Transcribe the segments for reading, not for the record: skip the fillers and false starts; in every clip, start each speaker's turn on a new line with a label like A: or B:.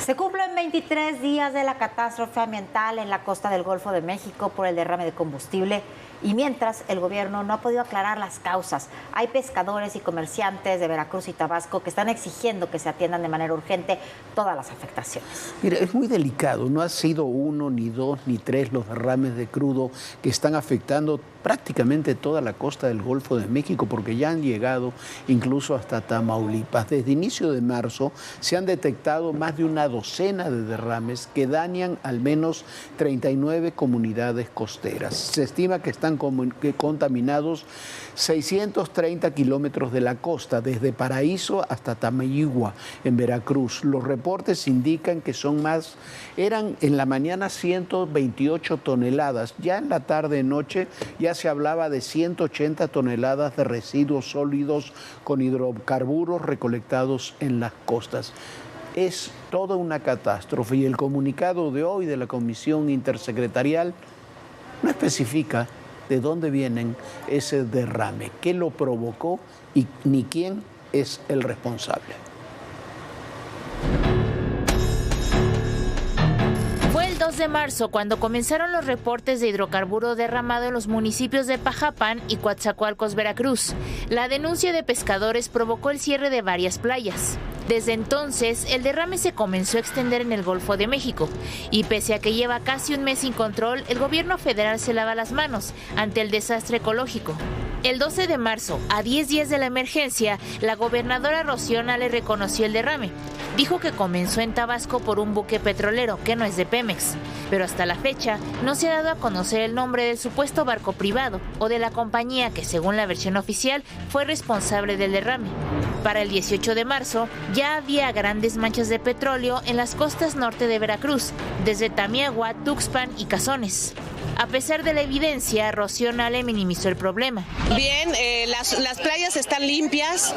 A: Se cumplen 23 días de la catástrofe ambiental en la costa del Golfo de México por el derrame de combustible y mientras el gobierno no ha podido aclarar las causas, hay pescadores y comerciantes de Veracruz y Tabasco que están exigiendo que se atiendan de manera urgente todas las afectaciones.
B: Mira, es muy delicado, no ha sido 1, ni 2, ni 3 los derrames de crudo que están afectando prácticamente toda la costa del Golfo de México, porque ya han llegado incluso hasta Tamaulipas. Desde inicio de marzo se han detectado más de una docena de derrames que dañan al menos 39 comunidades costeras. Se estima que están contaminados 630 kilómetros de la costa, desde Paraíso hasta Tamayigua, en Veracruz. Los reportes indican que eran en la mañana 128 toneladas, ya en la tarde-noche ya se hablaba de 180 toneladas de residuos sólidos con hidrocarburos recolectados en las costas. Es toda una catástrofe y el comunicado de hoy de la Comisión Intersecretarial no especifica de dónde vienen ese derrame, qué lo provocó y ni quién es el responsable.
C: Fue el 2 de marzo cuando comenzaron los reportes de hidrocarburo derramado en los municipios de Pajapan y Coatzacoalcos, Veracruz. La denuncia de pescadores provocó el cierre de varias playas. Desde entonces, el derrame se comenzó a extender en el Golfo de México y pese a que lleva casi un mes sin control, el gobierno federal se lava las manos ante el desastre ecológico. El 12 de marzo, a 10 días de la emergencia, la gobernadora Rocío Nale reconoció el derrame. Dijo que comenzó en Tabasco por un buque petrolero que no es de Pemex, pero hasta la fecha no se ha dado a conocer el nombre del supuesto barco privado o de la compañía que, según la versión oficial, fue responsable del derrame. Para el 18 de marzo, ya había grandes manchas de petróleo en las costas norte de Veracruz, desde Tamiagua, Tuxpan y Cazones. A pesar de la evidencia, Rocío Nale minimizó el problema.
D: Bien, las playas están limpias,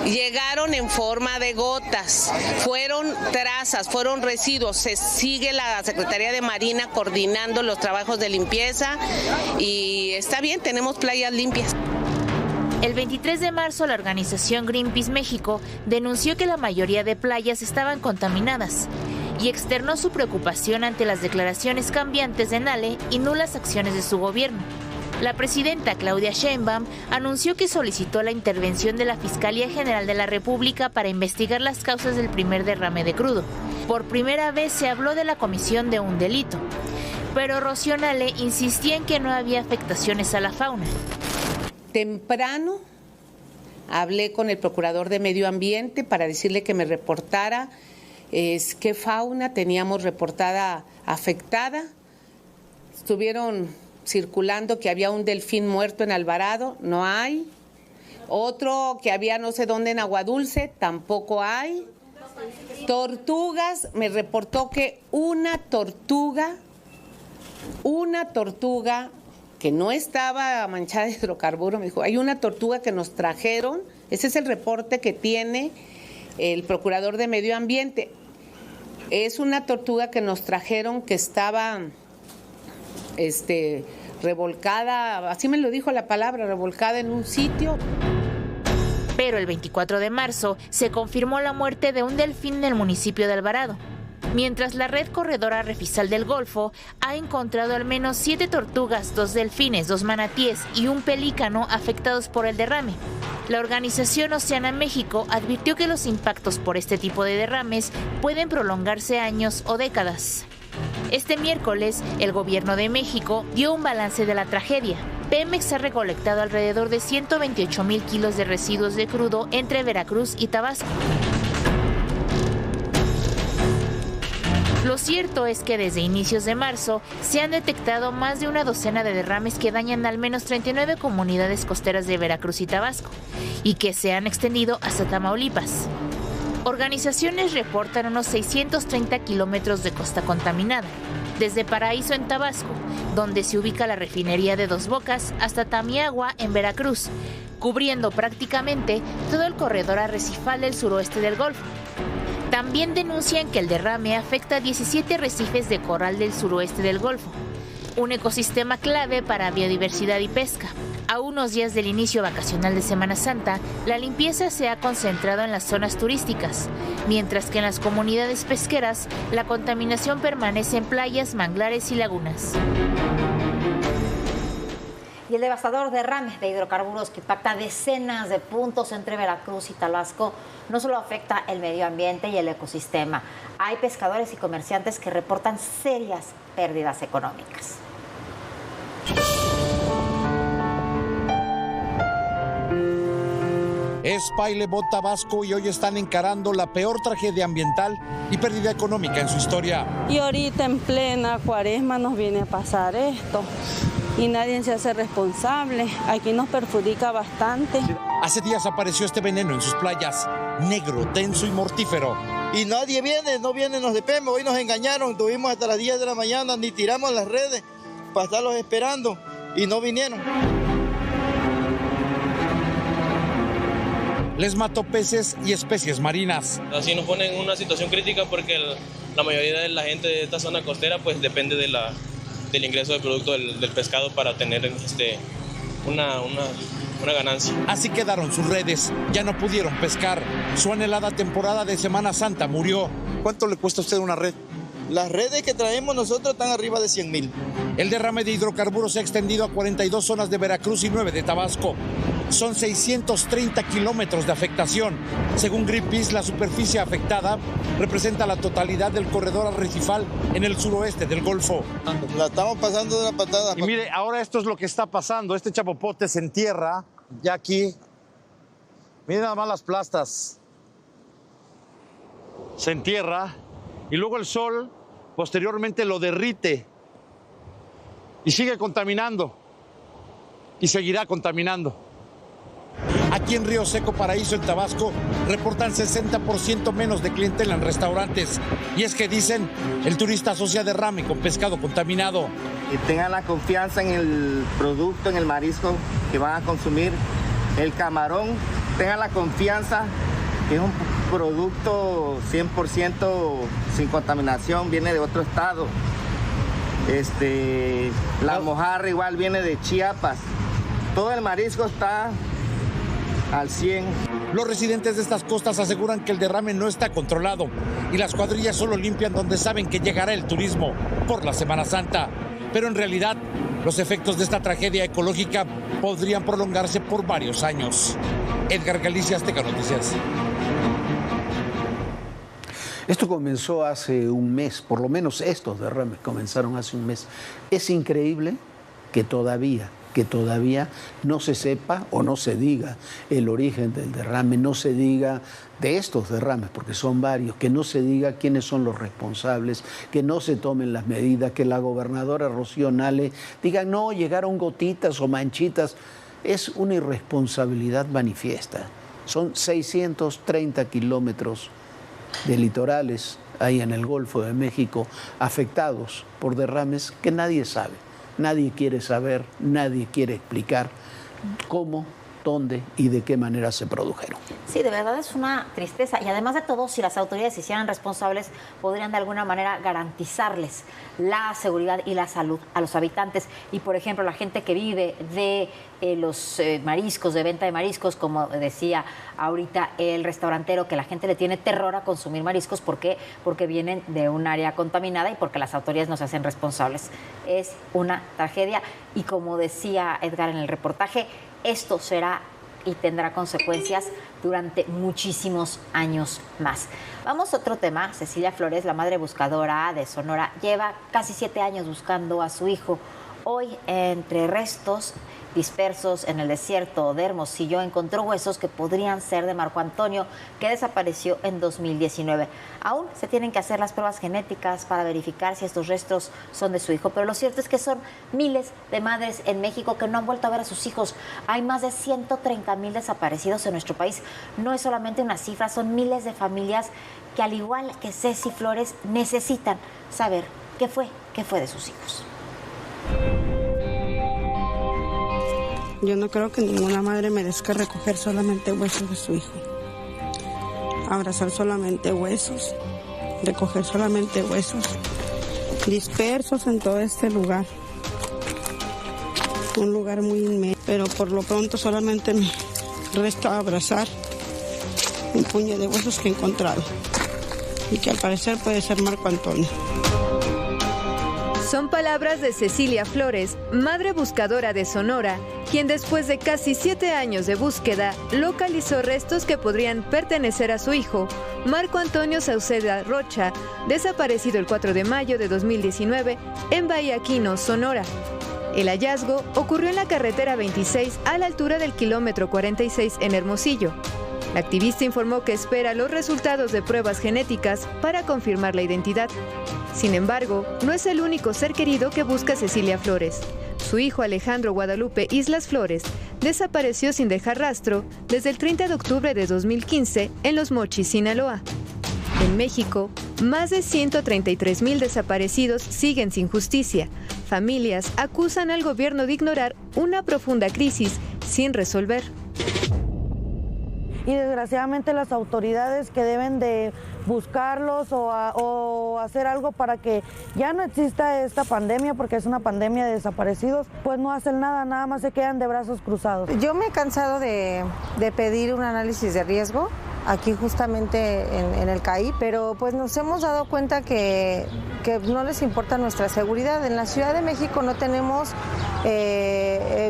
D: llegaron en forma de gotas, fueron trazas, fueron residuos. Se sigue la Secretaría de Marina coordinando los trabajos de limpieza y está bien, tenemos playas limpias.
C: El 23 de marzo, la organización Greenpeace México denunció que la mayoría de playas estaban contaminadas y externó su preocupación ante las declaraciones cambiantes de Nale y nulas acciones de su gobierno. La presidenta Claudia Sheinbaum anunció que solicitó la intervención de la Fiscalía General de la República para investigar las causas del primer derrame de crudo. Por primera vez se habló de la comisión de un delito, pero Rocío Nale insistía en que no había afectaciones a la fauna.
D: Temprano hablé con el procurador de Medio Ambiente para decirle que me reportara qué fauna teníamos reportada afectada. Estuvieron circulando que había un delfín muerto en Alvarado, no hay. Otro que había no sé dónde en Agua Dulce, tampoco hay. Tortugas, me reportó que una tortuga que no estaba manchada de hidrocarburo, me dijo, hay una tortuga que nos trajeron, ese es el reporte que tiene el procurador de Medio Ambiente. Es una tortuga que nos trajeron que estaba revolcada, así me lo dijo la palabra, revolcada en un sitio.
C: Pero el 24 de marzo se confirmó la muerte de un delfín en el municipio de Alvarado. Mientras la red corredora Refisal del Golfo ha encontrado al menos 7 tortugas, 2 delfines, 2 manatíes y un pelícano afectados por el derrame. La organización Oceana México advirtió que los impactos por este tipo de derrames pueden prolongarse años o décadas. Este miércoles, el gobierno de México dio un balance de la tragedia. Pemex ha recolectado alrededor de 128,000 kilos de residuos de crudo entre Veracruz y Tabasco. Lo cierto es que desde inicios de marzo se han detectado más de una docena de derrames que dañan al menos 39 comunidades costeras de Veracruz y Tabasco y que se han extendido hasta Tamaulipas. Organizaciones reportan unos 630 kilómetros de costa contaminada, desde Paraíso en Tabasco, donde se ubica la refinería de Dos Bocas, hasta Tamiagua en Veracruz, cubriendo prácticamente todo el corredor arrecifal del suroeste del Golfo. También denuncian que el derrame afecta a 17 arrecifes de coral del suroeste del Golfo, un ecosistema clave para biodiversidad y pesca. A unos días del inicio vacacional de Semana Santa, la limpieza se ha concentrado en las zonas turísticas, mientras que en las comunidades pesqueras, la contaminación permanece en playas, manglares y lagunas.
A: Y el devastador derrame de hidrocarburos que impacta decenas de puntos entre Veracruz y Tabasco no solo afecta el medio ambiente y el ecosistema. Hay pescadores y comerciantes que reportan serias pérdidas económicas.
E: Es Pailebot, Tabasco, y hoy están encarando la peor tragedia ambiental y pérdida económica en su historia.
F: Y ahorita en plena cuaresma nos viene a pasar esto y nadie se hace responsable. Aquí nos perjudica bastante.
E: Hace días apareció este veneno en sus playas, negro, denso y mortífero.
G: Y nadie viene, no vienen los de PEME. Hoy nos engañaron, tuvimos hasta las 10 de la mañana, ni tiramos las redes para estarlos esperando y no vinieron.
E: Les mató peces y especies marinas.
H: Así nos ponen en una situación crítica porque la mayoría de la gente de esta zona costera pues depende del ingreso del producto del pescado para tener una ganancia.
E: Así quedaron sus redes, ya no pudieron pescar. Su anhelada temporada de Semana Santa murió.
G: ¿Cuánto le cuesta a usted una red? Las redes que traemos nosotros están arriba de 100,000.
E: El derrame de hidrocarburos se ha extendido a 42 zonas de Veracruz y 9 de Tabasco. Son 630 kilómetros de afectación. Según Greenpeace, la superficie afectada representa la totalidad del corredor arrecifal en el suroeste del Golfo.
G: La estamos pasando de la patada.
E: Y mire, ahora esto es lo que está pasando. Este chapopote se entierra ya aquí. Miren nada más las plastas. Se entierra y luego el sol posteriormente lo derrite y sigue contaminando y seguirá contaminando. Aquí en Río Seco, Paraíso, en Tabasco, reportan 60% menos de clientela en restaurantes. Y es que dicen, el turista asocia derrame con pescado contaminado.
I: Que tengan la confianza en el producto, en el marisco que van a consumir. El camarón, tengan la confianza que es un producto 100% sin contaminación, viene de otro estado. La mojarra igual viene de Chiapas. Todo el marisco está al 100.
E: Los residentes de estas costas aseguran que el derrame no está controlado y las cuadrillas solo limpian donde saben que llegará el turismo por la Semana Santa. Pero en realidad, los efectos de esta tragedia ecológica podrían prolongarse por varios años. Edgar Galicia, Azteca Noticias.
B: Esto comenzó hace un mes, por lo menos estos derrames comenzaron hace un mes. Es increíble que todavía no se sepa o no se diga el origen del derrame, no se diga de estos derrames, porque son varios, que no se diga quiénes son los responsables, que no se tomen las medidas, que la gobernadora Rocío Nale diga, no, llegaron gotitas o manchitas. Es una irresponsabilidad manifiesta. Son 630 kilómetros de litorales ahí en el Golfo de México afectados por derrames que nadie sabe. Nadie quiere saber, nadie quiere explicar cómo, dónde y de qué manera se produjeron.
A: Sí, de verdad es una tristeza. Y además de todo, si las autoridades se hicieran responsables, podrían de alguna manera garantizarles la seguridad y la salud a los habitantes. Y, por ejemplo, la gente que vive de los mariscos, de venta de mariscos, como decía ahorita el restaurantero, que la gente le tiene terror a consumir mariscos. ¿Por qué? Porque vienen de un área contaminada y porque las autoridades no se hacen responsables. Es una tragedia y, como decía Edgar en el reportaje, esto será y tendrá consecuencias durante muchísimos años más. Vamos a otro tema. Cecilia Flores, la madre buscadora de Sonora, lleva casi 7 años buscando a su hijo. Hoy, entre restos dispersos en el desierto de Hermosillo, encontró huesos que podrían ser de Marco Antonio, que desapareció en 2019. Aún se tienen que hacer las pruebas genéticas para verificar si estos restos son de su hijo, pero lo cierto es que son miles de madres en México que no han vuelto a ver a sus hijos. Hay más de 130,000 desaparecidos en nuestro país. No es solamente una cifra, son miles de familias que, al igual que Ceci Flores, necesitan saber qué fue de sus hijos.
F: Yo no creo que ninguna madre merezca recoger solamente huesos de su hijo. Abrazar solamente huesos, recoger solamente huesos, dispersos en todo este lugar. Un lugar muy inmenso. pero por lo pronto solamente me resta abrazar un puño de huesos que he encontrado y que al parecer puede ser Marco Antonio.
J: Son palabras de Cecilia Flores, madre buscadora de Sonora, quien después de casi 7 años de búsqueda localizó restos que podrían pertenecer a su hijo, Marco Antonio Sauceda Rocha, desaparecido el 4 de mayo de 2019 en Bahía Quino, Sonora. El hallazgo ocurrió en la carretera 26 a la altura del kilómetro 46 en Hermosillo. La activista informó que espera los resultados de pruebas genéticas para confirmar la identidad. Sin embargo, no es el único ser querido que busca Cecilia Flores. Su hijo Alejandro Guadalupe Islas Flores desapareció sin dejar rastro desde el 30 de octubre de 2015 en Los Mochis, Sinaloa. En México, más de 133,000 desaparecidos siguen sin justicia. Familias acusan al gobierno de ignorar una profunda crisis sin resolver.
K: Y desgraciadamente las autoridades que deben de buscarlos o hacer algo para que ya no exista esta pandemia, porque es una pandemia de desaparecidos, pues no hacen nada, nada más se quedan de brazos cruzados.
L: Yo me he cansado de pedir un análisis de riesgo aquí justamente en el CAI, pero pues nos hemos dado cuenta que no les importa nuestra seguridad. En la Ciudad de México no tenemos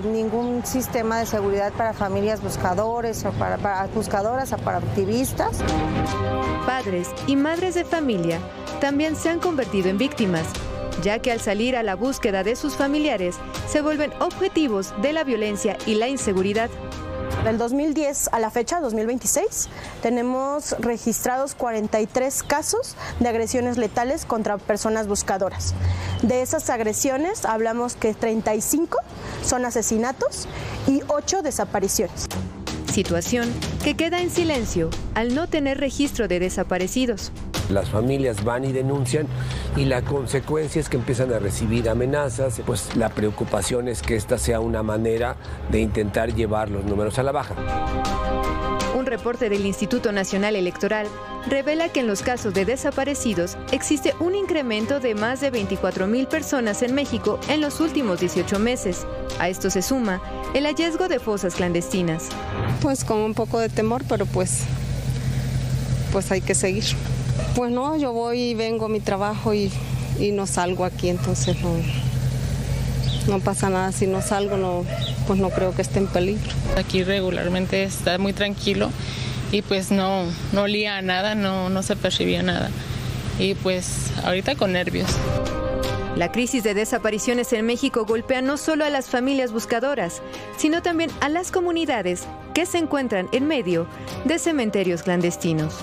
L: ningún sistema de seguridad para familias buscadores o para buscadoras o para activistas.
J: Padres y madres de familia también se han convertido en víctimas, ya que al salir a la búsqueda de sus familiares se vuelven objetivos de la violencia y la inseguridad.
M: Del 2010 a la fecha, 2026, tenemos registrados 43 casos de agresiones letales contra personas buscadoras. De esas agresiones hablamos que 35 son asesinatos y 8 desapariciones.
J: Situación que queda en silencio al no tener registro de desaparecidos.
N: Las familias van y denuncian y la consecuencia es que empiezan a recibir amenazas. Pues la preocupación es que esta sea una manera de intentar llevar los números a la baja.
J: Un reporte del Instituto Nacional Electoral revela que en los casos de desaparecidos existe un incremento de más de 24,000 personas en México en los últimos 18 meses. A esto se suma el hallazgo de fosas clandestinas.
F: Pues con un poco de temor, pero pues hay que seguir. Pues no, yo voy y vengo a mi trabajo y no salgo aquí, entonces no pasa nada. Si no salgo, pues no creo que esté en peligro.
O: Aquí regularmente está muy tranquilo y pues no olía a nada, no se percibía nada. Y pues ahorita con nervios.
J: La crisis de desapariciones en México golpea no solo a las familias buscadoras, sino también a las comunidades que se encuentran en medio de cementerios clandestinos.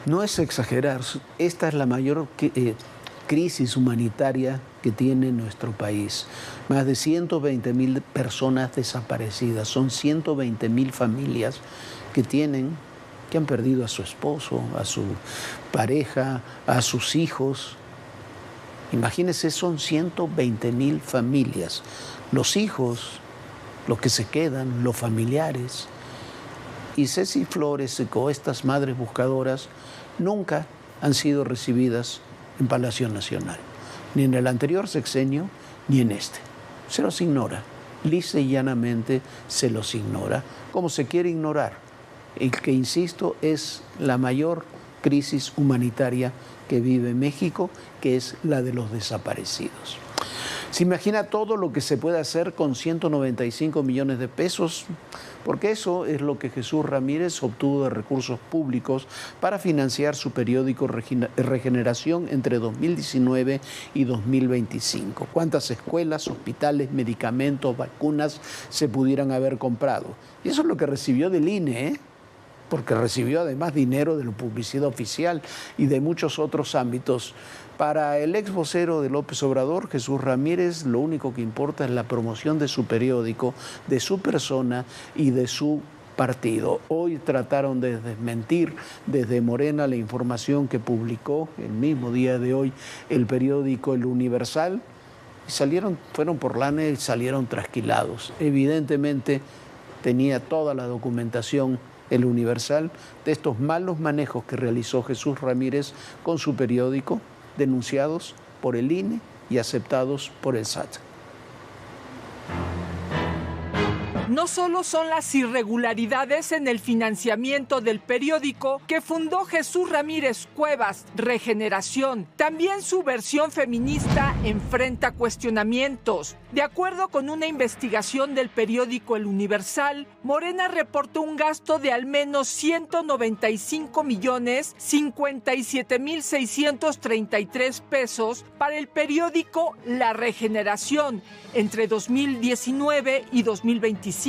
B: No es exagerar, esta es la mayor crisis humanitaria que tiene nuestro país. Más de 120,000 personas desaparecidas, son 120,000 familias que han perdido a su esposo, a su pareja, a sus hijos. Imagínense, son 120,000 familias. Los hijos, los que se quedan, los familiares. Y Ceci Flores o estas madres buscadoras nunca han sido recibidas en Palacio Nacional, ni en el anterior sexenio, ni en este. Se los ignora, lisa y llanamente se los ignora, como se quiere ignorar. Y que, insisto, es la mayor crisis humanitaria que vive México, que es la de los desaparecidos. ¿Se imagina todo lo que se puede hacer con 195 millones de pesos? Porque eso es lo que Jesús Ramírez obtuvo de recursos públicos para financiar su periódico Regeneración entre 2019 y 2025. ¿Cuántas escuelas, hospitales, medicamentos, vacunas se pudieran haber comprado? Y eso es lo que recibió del INE, porque recibió además dinero de la publicidad oficial y de muchos otros ámbitos. Para el ex vocero de López Obrador, Jesús Ramírez, lo único que importa es la promoción de su periódico, de su persona y de su partido. Hoy trataron de desmentir desde Morena la información que publicó el mismo día de hoy el periódico El Universal y fueron por lana y salieron trasquilados. Evidentemente tenía toda la documentación El Universal de estos malos manejos que realizó Jesús Ramírez con su periódico, denunciados por el INE y aceptados por el SAT.
P: No solo son las irregularidades en el financiamiento del periódico que fundó Jesús Ramírez Cuevas, Regeneración, también su versión feminista enfrenta cuestionamientos. De acuerdo con una investigación del periódico El Universal, Morena reportó un gasto de al menos 195,057,633 pesos para el periódico La Regeneración entre 2019 y 2025.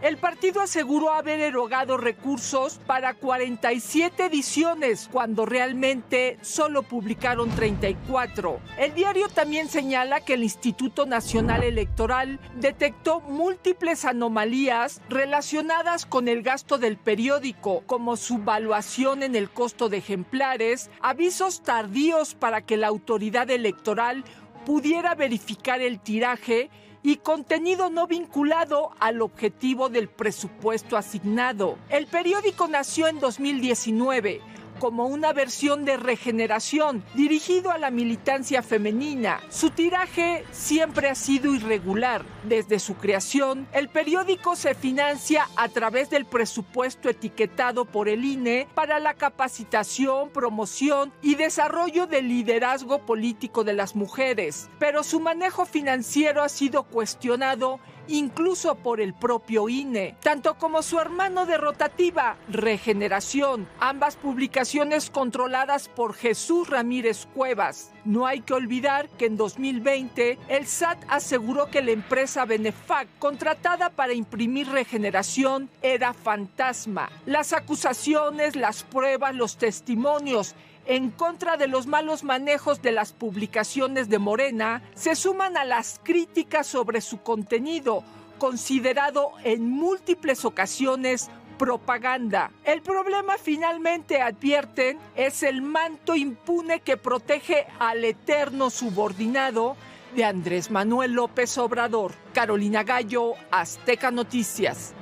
P: El partido aseguró haber erogado recursos para 47 ediciones, cuando realmente solo publicaron 34. El diario también señala que el Instituto Nacional Electoral detectó múltiples anomalías relacionadas con el gasto del periódico, como subvaluación en el costo de ejemplares, avisos tardíos para que la autoridad electoral pudiera verificar el tiraje y contenido no vinculado al objetivo del presupuesto asignado. El periódico nació en 2019 como una versión de Regeneración dirigido a la militancia femenina. Su tiraje siempre ha sido irregular. Desde su creación, el periódico se financia a través del presupuesto etiquetado por el INE para la capacitación, promoción y desarrollo del liderazgo político de las mujeres. Pero su manejo financiero ha sido cuestionado incluso por el propio INE, tanto como su hermano de rotativa, Regeneración, ambas publicaciones controladas por Jesús Ramírez Cuevas. No hay que olvidar que en 2020 el SAT aseguró que la empresa Benefac, contratada para imprimir Regeneración, era fantasma. Las acusaciones, las pruebas, los testimonios en contra de los malos manejos de las publicaciones de Morena se suman a las críticas sobre su contenido, considerado en múltiples ocasiones propaganda. El problema, finalmente advierten, es el manto impune que protege al eterno subordinado de Andrés Manuel López Obrador. Carolina Gallo, Azteca Noticias.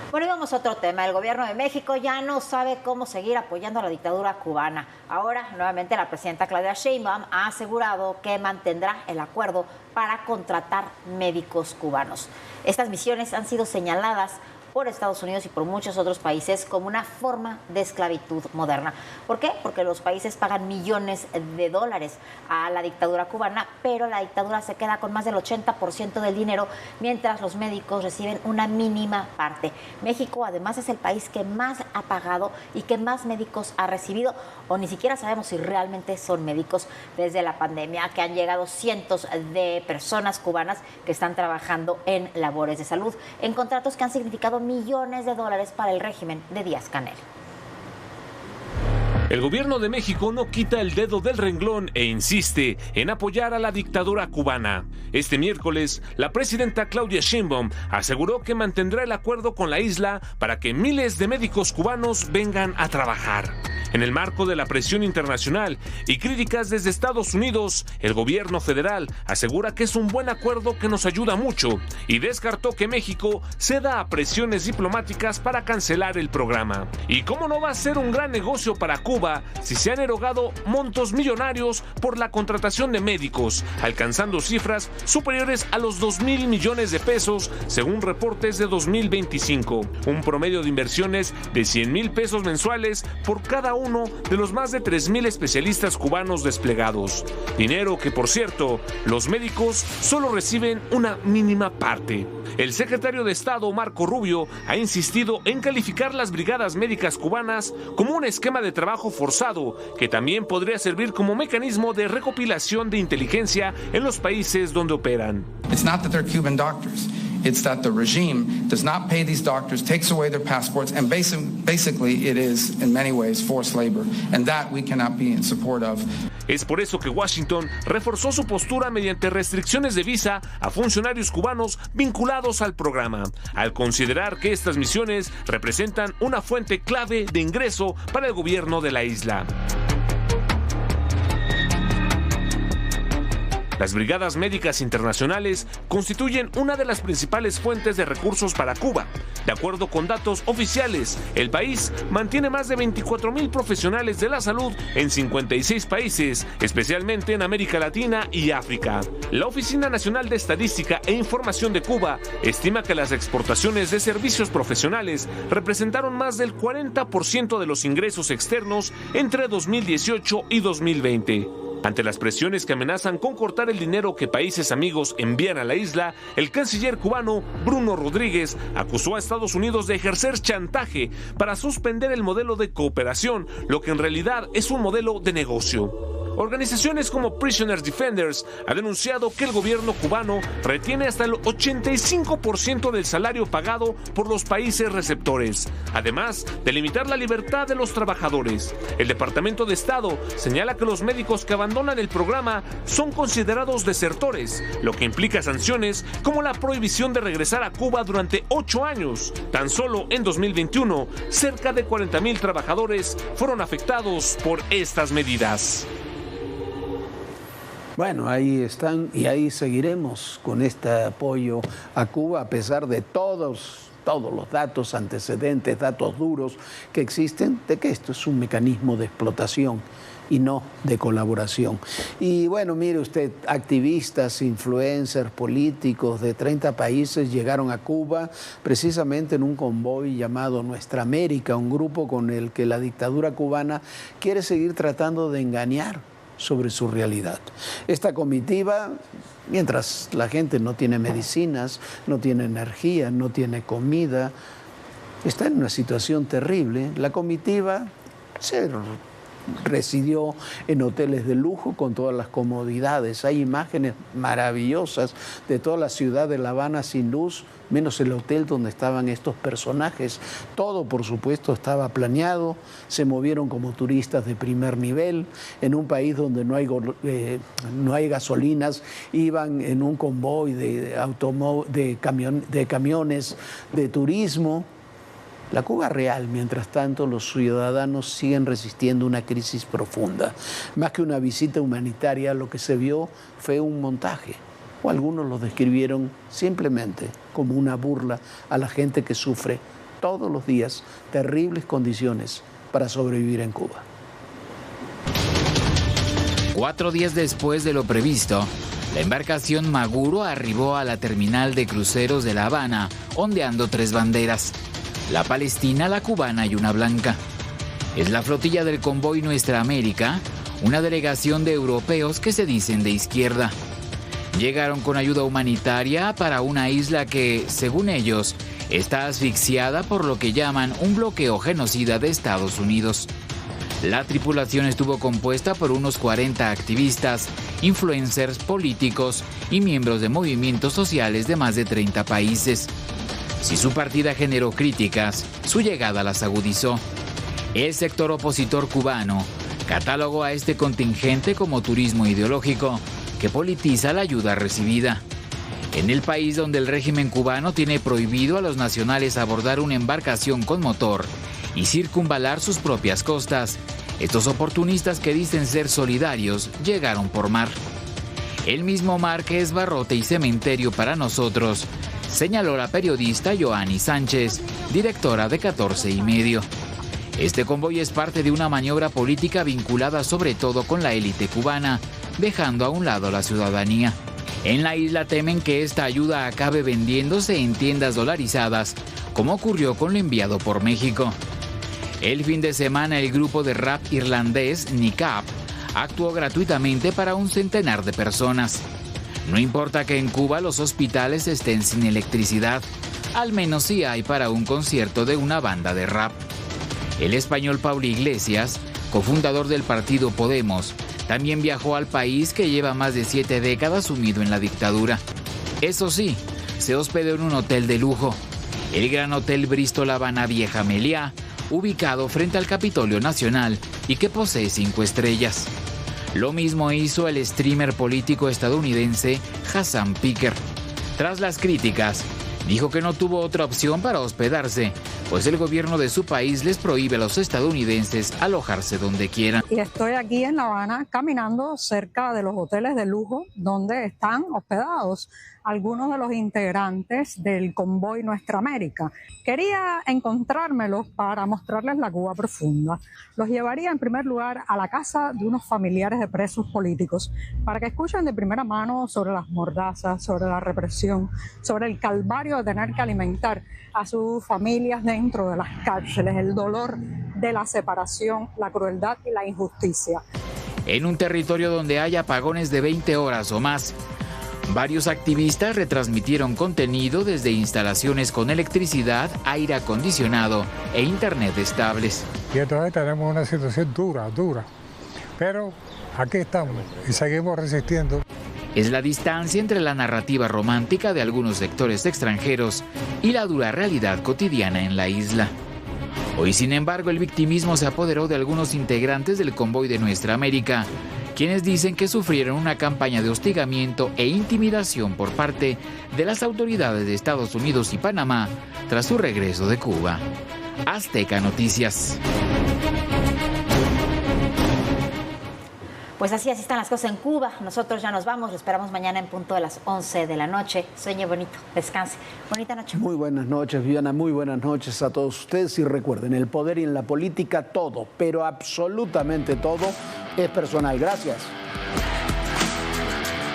A: Bueno, y vamos a otro tema. El gobierno de México ya no sabe cómo seguir apoyando a la dictadura cubana. Ahora, nuevamente, la presidenta Claudia Sheinbaum ha asegurado que mantendrá el acuerdo para contratar médicos cubanos. Estas misiones han sido señaladas por Estados Unidos y por muchos otros países como una forma de esclavitud moderna. ¿Por qué? Porque los países pagan millones de dólares a la dictadura cubana, pero la dictadura se queda con más del 80% del dinero, mientras los médicos reciben una mínima parte. México, además, es el país que más ha pagado y que más médicos ha recibido, o ni siquiera sabemos si realmente son médicos desde la pandemia, que han llegado cientos de personas cubanas que están trabajando en labores de salud, en contratos que han significado millones de dólares para el régimen de Díaz-Canel.
Q: El gobierno de México no quita el dedo del renglón e insiste en apoyar a la dictadura cubana. Este miércoles, la presidenta Claudia Sheinbaum aseguró que mantendrá el acuerdo con la isla para que miles de médicos cubanos vengan a trabajar. En el marco de la presión internacional y críticas desde Estados Unidos, el gobierno federal asegura que es un buen acuerdo que nos ayuda mucho y descartó que México ceda a presiones diplomáticas para cancelar el programa. ¿Y cómo no va a ser un gran negocio para Cuba si se han erogado montos millonarios por la contratación de médicos, alcanzando cifras superiores a los 2,000 millones de pesos según reportes de 2025? Un promedio de inversiones de 100,000 pesos mensuales por cada uno de los más de 3,000 especialistas cubanos desplegados. Dinero que, por cierto, los médicos solo reciben una mínima parte. El secretario de Estado, Marco Rubio, ha insistido en calificar las brigadas médicas cubanas como un esquema de trabajo forzado que también podría servir como mecanismo de recopilación de inteligencia en los países donde operan.
R: It's not that they're Cuban doctors. It's that the regime does not pay these doctors, takes away their passports, and basically it is, in many ways, forced labor. And that we cannot be in support of.
Q: Es por eso que Washington reforzó su postura mediante restricciones de visa a funcionarios cubanos vinculados al programa, al considerar que estas misiones representan una fuente clave de ingreso para el gobierno de la isla. Las brigadas médicas internacionales constituyen una de las principales fuentes de recursos para Cuba. De acuerdo con datos oficiales, el país mantiene más de 24,000 profesionales de la salud en 56 países, especialmente en América Latina y África. La Oficina Nacional de Estadística e Información de Cuba estima que las exportaciones de servicios profesionales representaron más del 40% de los ingresos externos entre 2018 y 2020. Ante las presiones que amenazan con cortar el dinero que países amigos envían a la isla, el canciller cubano Bruno Rodríguez acusó a Estados Unidos de ejercer chantaje para suspender el modelo de cooperación, lo que en realidad es un modelo de negocio. Organizaciones como Prisoners Defenders han denunciado que el gobierno cubano retiene hasta el 85% del salario pagado por los países receptores, además de limitar la libertad de los trabajadores. El Departamento de Estado señala que los médicos que abandonan el programa son considerados desertores, lo que implica sanciones como la prohibición de regresar a Cuba durante 8 años. Tan solo en 2021, cerca de 40,000 trabajadores fueron afectados por estas medidas.
B: Bueno, ahí están y ahí seguiremos con este apoyo a Cuba a pesar de todos los datos, antecedentes, datos duros que existen de que esto es un mecanismo de explotación y no de colaboración. Y bueno, mire usted, activistas, influencers, políticos de 30 países llegaron a Cuba precisamente en un convoy llamado Nuestra América, un grupo con el que la dictadura cubana quiere seguir tratando de engañar sobre su realidad. Esta comitiva, mientras la gente no tiene medicinas, no tiene energía, no tiene comida, está en una situación terrible. La comitiva se residió en hoteles de lujo con todas las comodidades. Hay imágenes maravillosas de toda la ciudad de La Habana sin luz, menos el hotel donde estaban estos personajes. Todo, por supuesto, estaba planeado. Se movieron como turistas de primer nivel. En un país donde no hay gasolinas, iban en un convoy de camiones de turismo. La Cuba real, mientras tanto, los ciudadanos siguen resistiendo una crisis profunda. Más que una visita humanitaria, lo que se vio fue un montaje, o algunos lo describieron simplemente como una burla a la gente que sufre todos los días terribles condiciones para sobrevivir en Cuba.
S: 4 días después de lo previsto, la embarcación Maguro arribó a la terminal de cruceros de La Habana, ondeando 3 banderas. La palestina, la cubana y una blanca. Es la flotilla del convoy Nuestra América, una delegación de europeos que se dicen de izquierda. Llegaron con ayuda humanitaria para una isla que, según ellos, está asfixiada por lo que llaman un bloqueo genocida de Estados Unidos. La tripulación estuvo compuesta por unos 40 activistas, influencers, políticos y miembros de movimientos sociales de más de 30 países. Si su partida generó críticas, su llegada las agudizó. El sector opositor cubano catalogó a este contingente como turismo ideológico que politiza la ayuda recibida. En el país donde el régimen cubano tiene prohibido a los nacionales abordar una embarcación con motor y circunvalar sus propias costas, estos oportunistas que dicen ser solidarios llegaron por mar. El mismo mar que es barrote y cementerio para nosotros, señaló la periodista Joanny Sánchez, directora de 14 y medio. Este convoy es parte de una maniobra política vinculada sobre todo con la élite cubana, dejando a un lado la ciudadanía. En la isla temen que esta ayuda acabe vendiéndose en tiendas dolarizadas, como ocurrió con lo enviado por México. El fin de semana el grupo de rap irlandés Niqab actuó gratuitamente para un centenar de personas. No importa que en Cuba los hospitales estén sin electricidad, al menos sí hay para un concierto de una banda de rap. El español Pablo Iglesias, cofundador del partido Podemos, también viajó al país que lleva más de 7 décadas sumido en la dictadura. Eso sí, se hospedó en un hotel de lujo, el Gran Hotel Bristol Habana Vieja Meliá, ubicado frente al Capitolio Nacional y que posee 5 estrellas. Lo mismo hizo el streamer político estadounidense Hassan Piker. Tras las críticas, dijo que no tuvo otra opción para hospedarse, pues el gobierno de su país les prohíbe a los estadounidenses alojarse donde quieran.
T: Y estoy aquí en La Habana caminando cerca de los hoteles de lujo donde están hospedados algunos de los integrantes del convoy Nuestra América. Quería encontrármelos para mostrarles la Cuba profunda. Los llevaría en primer lugar a la casa de unos familiares de presos políticos para que escuchen de primera mano sobre las mordazas, sobre la represión, sobre el calvario de tener que alimentar a sus familias dentro de las cárceles, el dolor de la separación, la crueldad y la injusticia.
S: En un territorio donde hay apagones de 20 horas o más, varios activistas retransmitieron contenido desde instalaciones con electricidad, aire acondicionado e internet estables.
U: Y entonces tenemos una situación dura, pero aquí estamos y seguimos resistiendo.
S: Es la distancia entre la narrativa romántica de algunos sectores extranjeros y la dura realidad cotidiana en la isla. Hoy, sin embargo, el victimismo se apoderó de algunos integrantes del convoy de Nuestra América, quienes dicen que sufrieron una campaña de hostigamiento e intimidación por parte de las autoridades de Estados Unidos y Panamá tras su regreso de Cuba. Azteca Noticias.
A: Pues así están las cosas en Cuba. Nosotros ya nos vamos, lo esperamos mañana en punto de las 11 de la noche. Sueñe bonito, descanse. Bonita noche.
B: Muy buenas noches, Viviana, muy buenas noches a todos ustedes. Y recuerden, el poder y en la política todo, pero absolutamente todo es personal. Gracias.